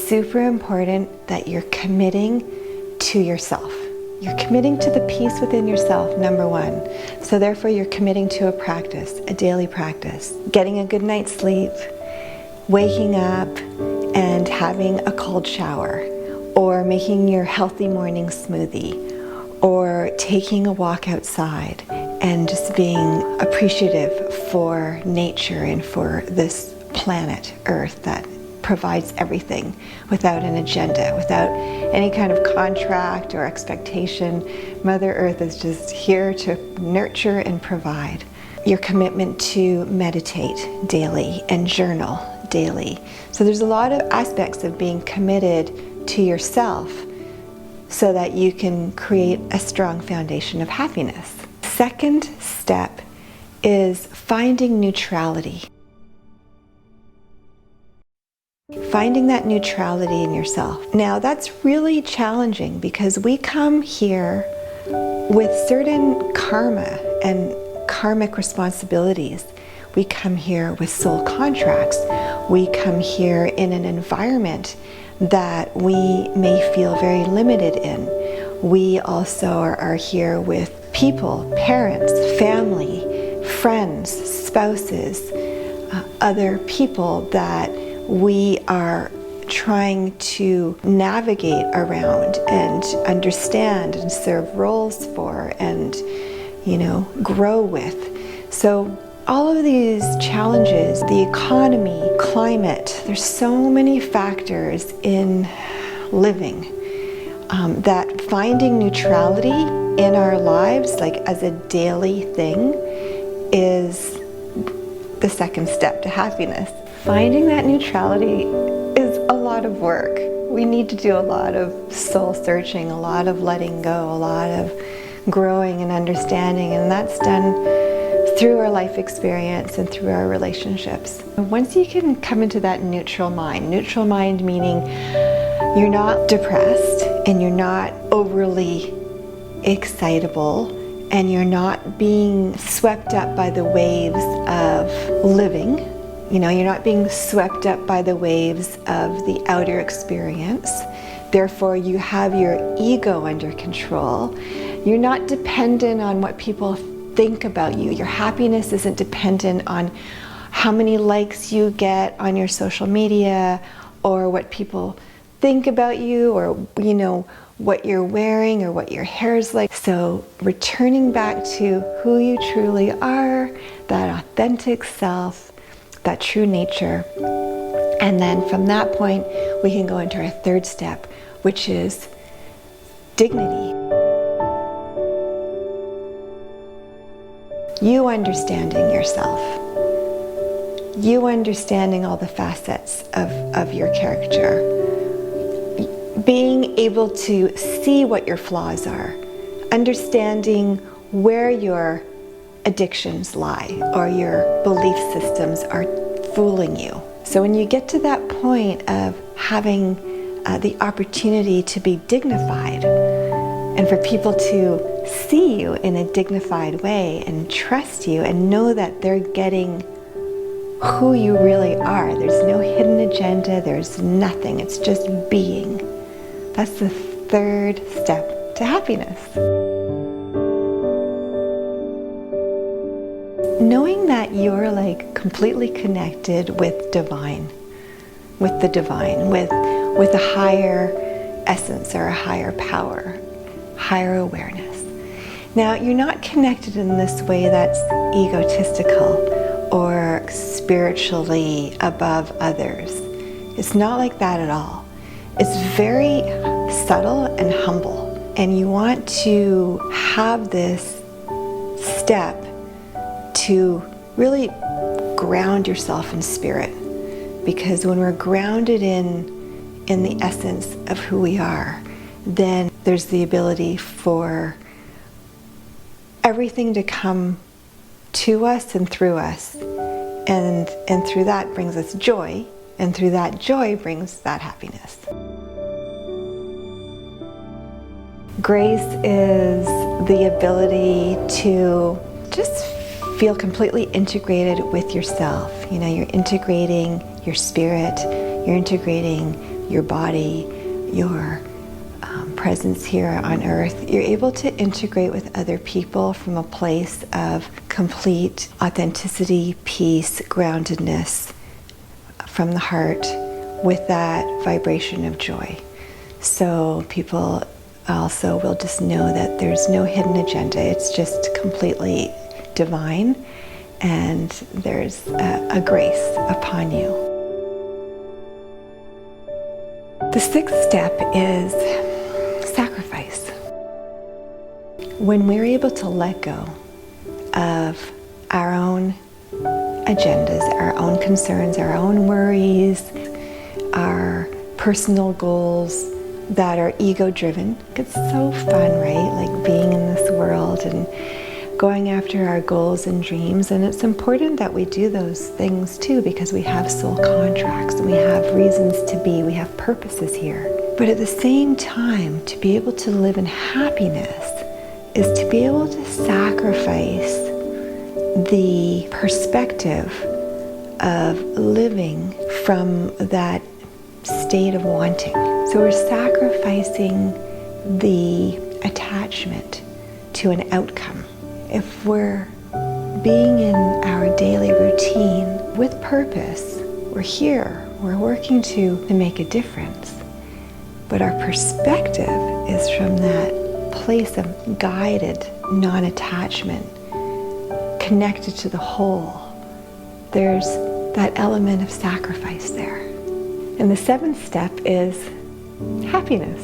super important that you're committing to yourself. You're committing to the peace within yourself, number one. So therefore you're committing to a practice, a daily practice. Getting a good night's sleep, waking up and having a cold shower, or making your healthy morning smoothie, or taking a walk outside and just being appreciative for nature and for this planet, Earth, that provides everything without an agenda, without any kind of contract or expectation. Mother Earth is just here to nurture and provide. Your commitment to meditate daily and journal daily. So there's a lot of aspects of being committed to yourself so that you can create a strong foundation of happiness. Second step is finding neutrality. Finding that neutrality in yourself. Now that's really challenging because we come here with certain karma and karmic responsibilities. We come here with soul contracts. We come here in an environment that we may feel very limited in. We also are here with people, parents, family, friends, spouses, other people that we are trying to navigate around and understand and serve roles for and, grow with. So all of these challenges, the economy, climate, there's so many factors in living that finding neutrality in our lives, like as a daily thing, is the second step to happiness. Finding that neutrality is a lot of work. We need to do a lot of soul searching, a lot of letting go, a lot of growing and understanding, and that's done through our life experience and through our relationships. Once you can come into that neutral mind meaning you're not depressed and you're not overly excitable and you're not being swept up by the waves of living. You're not being swept up by the waves of the outer experience. Therefore, you have your ego under control. You're not dependent on what people think about you. Your happiness isn't dependent on how many likes you get on your social media or what people think about you or, what you're wearing or what your hair is like. So returning back to who you truly are, that authentic self, that true nature. And then from that point, we can go into our third step, which is dignity. You understanding yourself. You understanding all the facets of your character. Being able to see what your flaws are. Understanding where your addictions lie or your belief systems are fooling you. So when you get to that point of having the opportunity to be dignified and for people to see you in a dignified way and trust you and know that they're getting who you really are. There's no hidden agenda, there's nothing, it's just being. That's the third step to happiness. Knowing that you're completely connected with divine, with the divine, with a higher essence or a higher power, higher awareness. Now, you're not connected in this way that's egotistical or spiritually above others. It's not like that at all. It's very subtle and humble, and you want to have this step to really ground yourself in spirit, because when we're grounded in the essence of who we are, then there's the ability for everything to come to us and through us, and through that brings us joy, and through that joy brings that happiness. Grace is the ability to just feel completely integrated with yourself. You're integrating your spirit, you're integrating your body, your presence here on earth, you're able to integrate with other people from a place of complete authenticity, peace, groundedness from the heart with that vibration of joy. So people also will just know that there's no hidden agenda. It's just completely divine, and there's a grace upon you. The sixth step is sacrifice. When we're able to let go of our own agendas, our own concerns, our own worries, our personal goals that are ego-driven. It's so fun, right? Like being in this world and going after our goals and dreams. And it's important that we do those things too, because we have soul contracts and we have reasons to be, we have purposes here. But at the same time, to be able to live in happiness is to be able to sacrifice the perspective of living from that state of wanting. So we're sacrificing the attachment to an outcome. If we're being in our daily routine with purpose, we're here, we're working to make a difference. But our perspective is from that place of guided non-attachment, connected to the whole. There's that element of sacrifice there. And the seventh step is happiness.